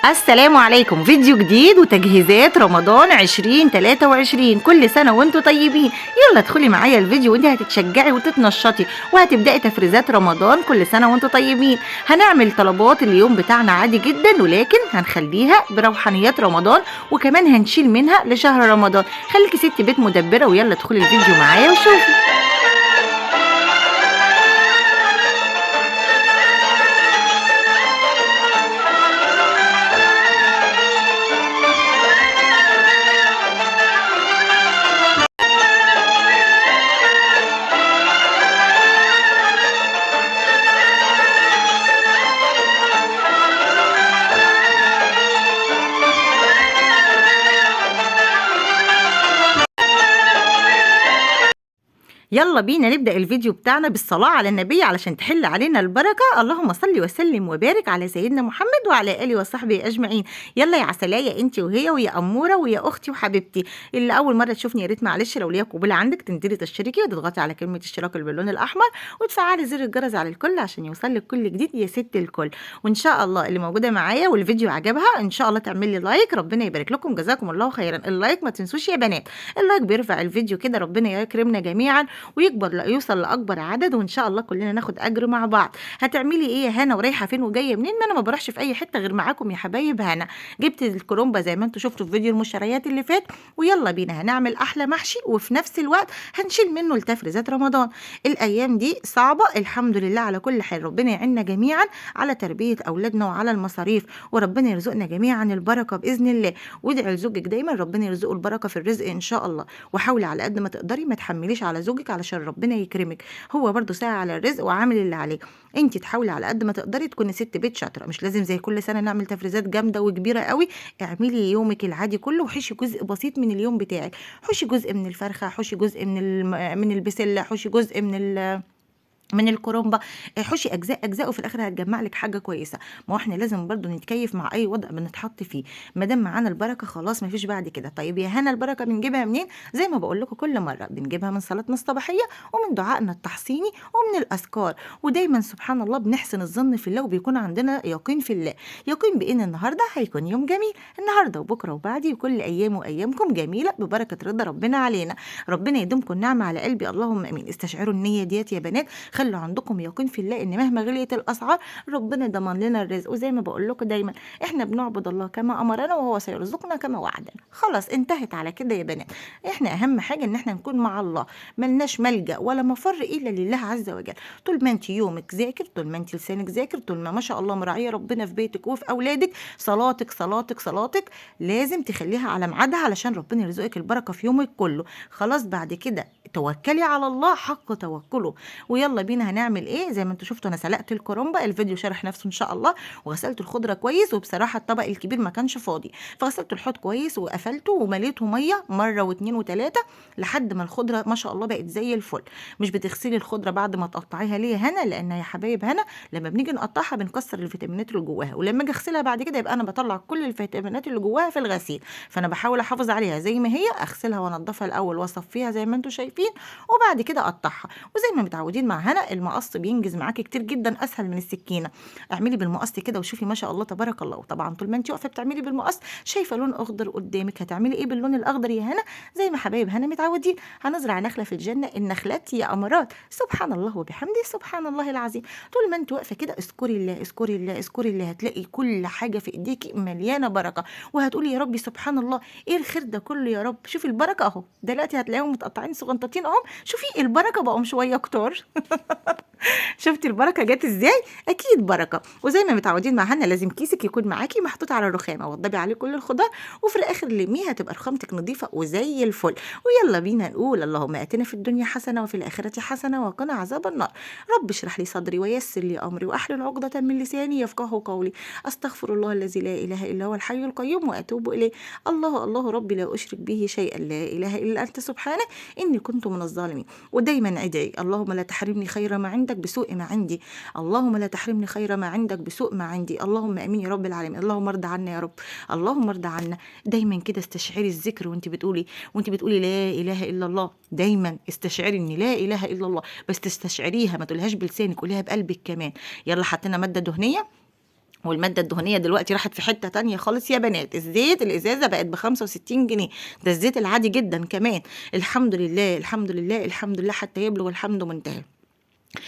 السلام عليكم، فيديو جديد وتجهيزات رمضان 2023. كل سنة وانتم طيبين. يلا ادخلي معايا الفيديو وانت هتتشجعي وتتنشطي وهتبدأي تفريزات رمضان. كل سنة وانتم طيبين. هنعمل طلبات اليوم بتاعنا عادي جدا، ولكن هنخليها بروحانيات رمضان، وكمان هنشيل منها لشهر رمضان. خليكي ست بيت مدبرة، ويلا ادخلي الفيديو معايا وشوفي. يلا بينا نبدأ الفيديو بتاعنا بالصلاة على النبي علشان تحل علينا البركة. اللهم صل وسلم وبارك على سيدنا محمد وعلى آله وصحبه أجمعين. يلا يا عسلاية، انت وهي ويا أمورة ويا أختي وحبيبتي. اللي أول مرة تشوفني يا ريت معلش لو ليا قبول عندك تنزلي تشتركي وتضغطي على كلمة اشتراك اللي باللون الأحمر وتفعلي زر الجرس على الكل عشان يوصلك كل جديد يا ست الكل. وإن شاء الله اللي موجودة معايا والفيديو عجبها إن شاء الله تعمل لي لايك. ربنا يبارك لكم، جزاكم الله خيرا. اللايك ما تنسوش يا بنات، اللايك بيرفع الفيديو كده. ربنا يكرمنا جميعا ويكبر يوصل لاكبر عدد، وان شاء الله كلنا ناخد اجر مع بعض. هتعملي ايه يا هنا ورايحه فين وجايه منين؟ ما انا ما بروحش في اي حته غير معاكم يا حبايب هنا. جبت الكرومبه زي ما انتم شفتوا في فيديو المشتريات اللي فات، ويلا بينا هنعمل احلى محشي، وفي نفس الوقت هنشيل منه لتفريزات رمضان. الايام دي صعبه، الحمد لله على كل حال. ربنا يعيننا جميعا على تربيه اولادنا وعلى المصاريف، وربنا يرزقنا جميعا البركه باذن الله. وادعي لزوجك دايما ربنا يرزقه البركه في الرزق ان شاء الله. وحاولي على قد ما تقدري ما تحمليش على زوجك علشان ربنا يكرمك. هو برضو ساعة على الرزق وعامل اللي عليه. انت تحاولي على قد ما تقدري تكوني ست بيت شاطره، مش لازم زي كل سنه نعمل تفريزات جامده وكبيره قوي. اعملي يومك العادي كله وحشي جزء بسيط من اليوم بتاعك. حشي جزء من الفرخه، حشي جزء من البسله، حشي جزء من الكرومبا. حشي اجزاء اجزاء، وفي الاخر هتجمع لك حاجه كويسه. ما هو احنا لازم برضو نتكيف مع اي وضع بنتحط فيه. ما دام معانا البركه خلاص ما فيش بعد كده. طيب يا هنا، البركه بنجيبها منين؟ زي ما بقول لكم كل مره، بنجيبها من صلاتنا الصباحيه ومن دعائنا التحصيني ومن الاذكار. ودايما سبحان الله بنحسن الظن في الله وبيكون عندنا يقين في الله. يقين بان النهارده هيكون يوم جميل، النهارده وبكره وبعدي وكل ايام وايامكم جميله ببركه رضا ربنا علينا. ربنا يديمكم النعمه على قلبي اللهم امين. استشعروا النيه ديت يا بنات، خلوا عندكم يقين في الله ان مهما غليت الاسعار ربنا ضمن لنا الرزق. وزي ما بقول لكم دايما، احنا بنعبد الله كما امرنا وهو سيرزقنا كما وعدنا. خلاص انتهت على كده يا بنات. احنا اهم حاجه ان احنا نكون مع الله، ملناش ملجا ولا مفر الا لله عز وجل. طول ما انت يومك ذاكر، طول ما انت لسانك ذاكر، طول ما شاء الله مراعيه ربنا في بيتك وفي اولادك، صلاتك صلاتك صلاتك لازم تخليها على ميعادها علشان ربنا يرزقك البركه في يومك كله. خلاص بعد كده توكلي على الله حق توكله. ويلا بينا هنعمل ايه. زي ما انتم شفتوا انا سلقت الكرنبه، الفيديو شرح نفسه ان شاء الله. وغسلت الخضره كويس، وبصراحه الطبق الكبير ما كانش فاضي، فغسلت الحوض كويس وقفلته ومليته ميه مره واثنين وثلاثه لحد ما الخضره ما شاء الله بقت زي الفل. مش بتغسلي الخضره بعد ما تقطعيها ليه هنا؟ لان يا حبايب هنا لما بنيجي نقطعها بنكسر الفيتامينات اللي جواها، ولما اجي اغسلها بعد كده يبقى انا بطلع كل الفيتامينات اللي جواها في الغسيل. فانا بحاول احافظ عليها زي ما هي، اغسلها وانضفها الاول واصفيها زي ما انتم شايفين، وبعد كده اقطعها. وزي ما متعودين مع هنا، المقص بينجز معاكي كتير جدا، اسهل من السكينه. اعملي بالمقص كده وشوفي ما شاء الله تبارك الله. وطبعا طول ما انت واقفه بتعملي بالمقص شايفه لون اخضر قدامك، هتعملي ايه باللون الاخضر يا هنا؟ زي ما حبايب هنا متعودين، هنزرع نخله في الجنه. النخلات يا امارات سبحان الله وبحمده سبحان الله العظيم. طول ما انت واقفه كده اذكري الله اذكري الله اذكري الله، هتلاقي كل حاجه في ايديكي مليانه بركه، وهتقولي يا ربي سبحان الله ايه الخير ده كله يا رب. شوفي البركه اهو، دلوقتي هتلاقيهم متقطعين صغنطاطين اهو. شوفي البركه بقوا شويه كتار. شفتي البركه جت ازاي؟ اكيد بركه. وزي ما متعودين مع هنا، لازم كيسك يكون معاكي محطوط على الرخامه، وتضبي عليه كل الخضار، وفي الاخر لميها تبقى رخامتك نظيفه وزي الفل. ويلا بينا نقول اللهم اتنا في الدنيا حسنه وفي الاخره حسنه وقنا عذاب النار. رب اشرح لي صدري ويسر لي امري واحلل عقده من لساني يفقهوا قولي. استغفر الله الذي لا اله الا هو الحي القيوم واتوب اليه. الله الله ربي لا اشرك به شيئا، لا اله الا انت سبحانك اني كنت من الظالمين. ودايما ادعي اللهم لا تحرمني خير ما عندك بسوء ما عندي، اللهم لا تحرمني خير ما عندك بسوء ما عندي. اللهم امين يا رب العالمين. اللهم ارضى عنا يا رب، اللهم ارضى عنا. دايما كده استشعري الذكر وانت بتقولي لا اله الا الله. دايما استشعري ان لا اله الا الله، بس تستشعريها ما تقولهاش بلسانك، قوليها بقلبك كمان. يلا حطينا ماده دهنيه والمادة الدهنية دلوقتي راحت في حتة تانية خالص يا بنات. الزيت الإزازة بقت ب65 جنيه، ده الزيت العادي جدا كمان. الحمد لله الحمد لله الحمد لله حتى يبلغ الحمد منتهى.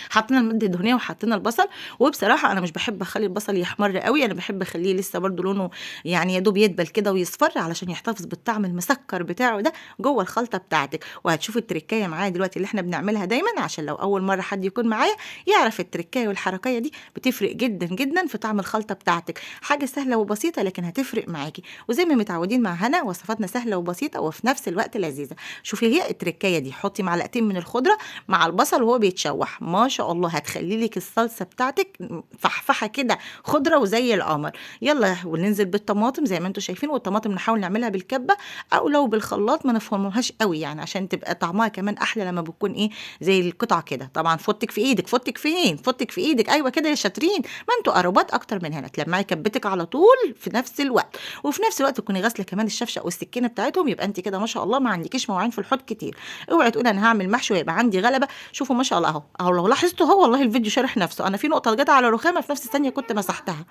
حطينا الماده الدهنيه وحطينا البصل، وبصراحه انا مش بحب اخلي البصل يحمر قوي، انا بحب اخليه لسه برده لونه يعني يا دوب يدبل كده ويصفر علشان يحتفظ بالطعم المسكر بتاعه ده جوه الخلطه بتاعتك. وهتشوفي التركايه معايا دلوقتي اللي احنا بنعملها دايما، عشان لو اول مره حد يكون معايا يعرف التركايه والحركيه دي بتفرق جدا جدا في طعم الخلطه بتاعتك. حاجه سهله وبسيطه لكن هتفرق معاكي، وزي ما متعودين مع هنا وصفاتنا سهله وبسيطه وفي نفس الوقت لذيذه. شوفي هي التركايه دي، حطي معلقتين من الخضره مع البصل وهو بيتشوح، ما شاء الله هتخلي لك الصلصه بتاعتك فحفحه كده خضره وزي القمر. يلا وننزل بالطماطم زي ما انتم شايفين، والطماطم نحاول نعملها بالكبه او لو بالخلاط ما نفرموهاش قوي يعني عشان تبقى طعمها كمان احلى لما بتكون ايه زي القطع كده. طبعا فوتك في ايدك، فوتك فين، فوتك في ايدك، ايوه كده يا شاطرين، ما انتوا قربات اكتر من هنا. تلمعي كبتك على طول في نفس الوقت، وفي نفس الوقت تكوني غاسله كمان الشفشه والسكينه بتاعتهم، يبقى انت كده ما شاء الله ما عندكيش مواعين في الحوض كتير. اوعي تقولي انا هعمل محشي ويبقى عندي غلبه. شوفوا ما شاء الله اهو لو لاحظتوا هو والله الفيديو شارح نفسه، انا في نقطه جت على رخامه في نفس الثانيه كنت مسحتها.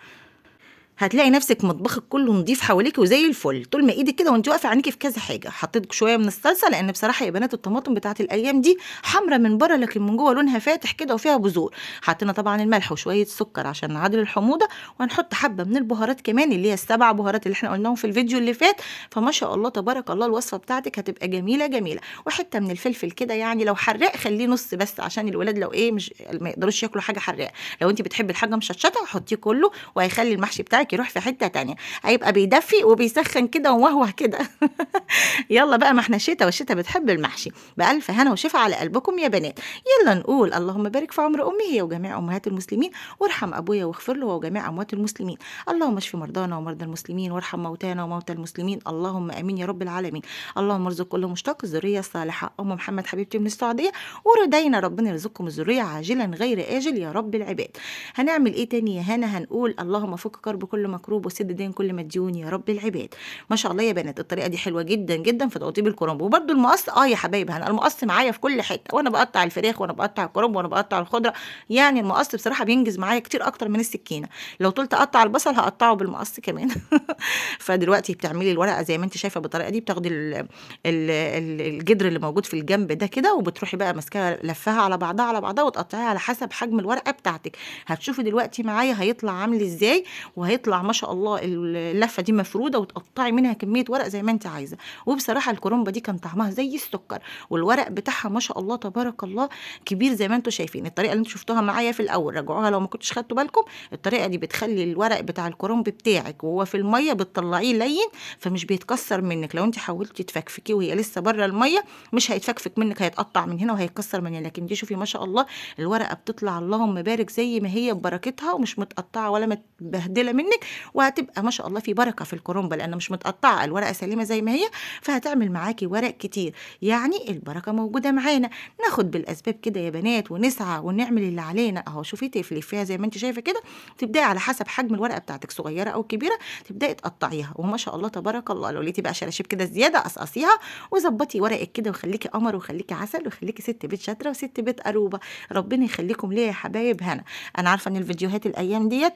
هتلاقي نفسك مطبخك كله نضيف حواليكي وزي الفل طول ما ايدك كده وانت واقفه عينيكي في كذا حاجه. حطيت شويه من الصلصه لان بصراحه يا بنات الطماطم بتاعت الايام دي حمرا من بره لكن من جوه لونها فاتح كده وفيها بذور. حطينا طبعا الملح وشويه سكر عشان نعادل الحموضه، وهنحط حبه من البهارات كمان اللي هي ال7 بهارات اللي احنا قلناهم في الفيديو اللي فات. فما شاء الله تبارك الله الوصفه بتاعتك هتبقى جميله جميله. وحته من الفلفل كده يعني لو حراق خليه نص بس عشان الولاد لو ايه مش ما يقدروش ياكلوا حاجه حراقه. لو انت بتحبي الحاجه مشطشطه حطيه كله وهيخلي المحشي بتاعك يروح في حته تانية، هيبقى بيدفي وبيسخن كده ومهوه كده. يلا بقى ما احنا شتا والشتا بتحب المحشي. بألف هنا وشفا على قلبكم يا بنات. يلا نقول اللهم بارك في عمر امي هي وجميع امهات المسلمين، وارحم ابويا واغفر له وجميع اموات المسلمين. اللهم اشف مرضانا ومرضى المسلمين، وارحم موتانا وموتى المسلمين، اللهم امين يا رب العالمين. اللهم ارزق كل مشتاق الذريه الصالحه. ام محمد حبيبتي من السعوديه وردينا ربنا يرزقكم الذريه عاجلا غير اجل يا رب العباد. هنعمل ايه تاني يا هنا؟ هنقول اللهم فك كرب كل مكروب وسد دين كل مديون يا رب العباد. ما شاء الله يا بنات الطريقه دي حلوه جدا جدا في تقطيب الكرنب. وبرده المقص يا حبايبي انا المقص معايا في كل حته، وانا بقطع الفراخ وانا بقطع الكرنب وانا بقطع الخضره. يعني المقص بصراحه بينجز معايا كتير اكتر من السكينه. لو طلت اقطع البصل هقطعه بالمقص كمان. فدلوقتي بتعملي الورقه زي ما انت شايفه بالطريقه دي، بتاخدي الجدر اللي موجود في الجنب ده كده وبتروحي بقى ماسكاها لفها على بعضها على بعضها وتقطعيها على حسب حجم الورقه بتاعتك. هتشوفي دلوقتي معايا هيطلع عامل ازاي، وهيطلع ما شاء الله اللفه دي مفروده وتقطعي منها كميه ورق زي ما انت عايزه. وبصراحه الكرنبه دي كان طعمها زي السكر، والورق بتاعها ما شاء الله تبارك الله كبير زي ما انتم شايفين. الطريقه اللي انتم شفتوها معايا في الاول راجعوها لو ما كنتش خدتوا بالكم. الطريقه دي بتخلي الورق بتاع الكرنب بتاعك وهو في الميه بتطلعيه لين فمش بيتكسر منك. لو انت حاولتي تفكفكيه وهي لسه بره الميه مش هيتفكفك منك، هيتقطع من هنا وهيتكسر من هنا. لكن دي شوفي ما شاء الله الورقه بتطلع اللهم بارك زي ما هي ببركتها ومش متقطعه ولا متبهدله منك، وهتبقى ما شاء الله في بركه في الكرنبه لان مش متقطعه، الورقه سليمه زي ما هي، فهتعمل معاكي ورق كتير. يعني البركه موجوده معانا. ناخد بالاسباب كده يا بنات ونسعى ونعمل اللي علينا. اهو شوفي تقفلي فيها زي ما انت شايفه كده، تبداي على حسب حجم الورقه بتاعتك صغيره او كبيره تبداي تقطعيها. وما شاء الله تبارك الله لو لقيتي بقى شراشيب كده زياده قصقصيها وظبطي ورقك كده وخليكي قمر وخليكي عسل وخليكي ست بيت شاطره وست بيت قروبه. ربنا يخليكم ليا يا حبايب هنا. انا عارفه ان الفيديوهات الايام ديت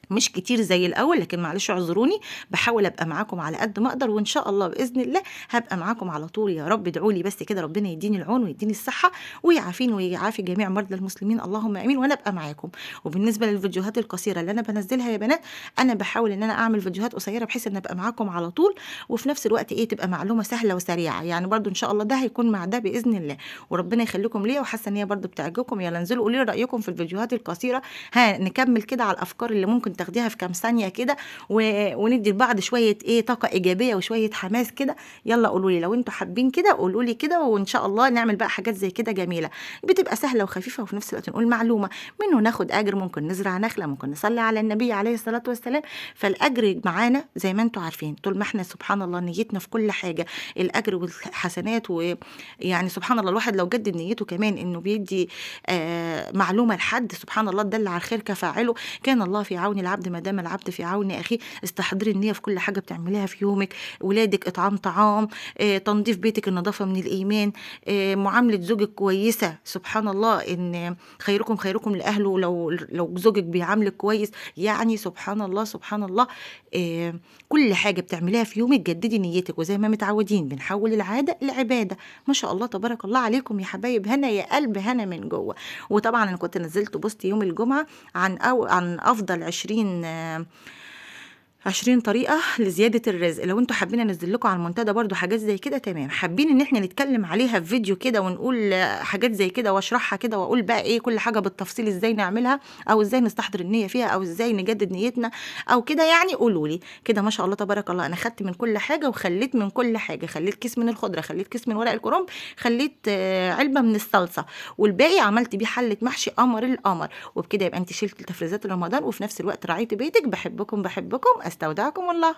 مش كتير زي الاول، لكن معلش اعذروني، بحاول ابقى معاكم على قد ما اقدر، وان شاء الله باذن الله هبقى معاكم على طول. يا رب ادعوا لي بس كده ربنا يديني العون ويديني الصحه ويعافيني ويعافي جميع مرضى المسلمين اللهم امين، وانا ابقى معاكم. وبالنسبه للفيديوهات القصيره اللي انا بنزلها يا بنات انا بحاول ان انا اعمل فيديوهات قصيره بحيث ان ابقى معاكم على طول، وفي نفس الوقت تبقى معلومه سهله وسريعه. يعني برضو ان شاء الله ده هيكون مع ده باذن الله، وربنا يخليكم ليا. وحاسه ان هي برضو بتعجبكم. يلا انزلوا قولوا لي رايكم في الفيديوهات القصيره. نكمل كده على الافكار اللي ممكن تاخديها في كام ثانيه كده وندي لبعض شويه طاقه ايجابيه وشويه حماس كده. يلا قولوا لي لو انتوا حابين كده، قولوا لي كده، وان شاء الله نعمل بقى حاجات زي كده جميله بتبقى سهله وخفيفه وفي نفس الوقت نقول معلومه منه ناخد اجر. ممكن نزرع نخله، ممكن نصلي على النبي عليه الصلاه والسلام. فالاجر معانا زي ما انتوا عارفين طول ما احنا سبحان الله نيتنا في كل حاجه الاجر والحسنات. ويعني سبحان الله الواحد لو جدد نيته كمان انه بيدي معلومه لحد سبحان الله دل على الخير كفاعله. كان الله في عون العبد العبد ما دام العبد في عون اخيه. استحضري النيه في كل حاجه بتعمليها في يومك، ولادك اطعام طعام، تنظيف بيتك النظافه من الايمان، معامله زوجك كويسه. سبحان الله ان خيركم خيركم لاهله. لو زوجك بيعاملك كويس يعني سبحان الله سبحان الله. كل حاجه بتعمليها في يومك جددي نيتك، وزي ما متعودين بنحول العاده لعباده. ما شاء الله تبارك الله عليكم يا حبايب، هنا يا قلب هنا من جوه. وطبعا انا كنت نزلت بوست يوم الجمعه عن افضل 20 طريقة لزيادة الرزق. لو انتوا حابين انزل لكم على المنتدى برضو حاجات زي كده تمام، حابين ان احنا نتكلم عليها في فيديو كده ونقول حاجات زي كده واشرحها كده واقول بقى ايه كل حاجة بالتفصيل ازاي نعملها، او ازاي نستحضر النية فيها، او ازاي نجدد نيتنا او كده، يعني قولوا لي كده. ما شاء الله تبارك الله، انا خدت من كل حاجة وخليت من كل حاجة، خليت كيس من الخضرة، خليت كيس من ورق الكرنب، خليت علبة من الصلصة، والباقي عملت بيه حلة محشي قمر القمر. وبكده يبقى انت شلت تفريزات رمضان وفي نفس الوقت راعيتي بيتك. بحبكم بحبكم، استودعكم الله.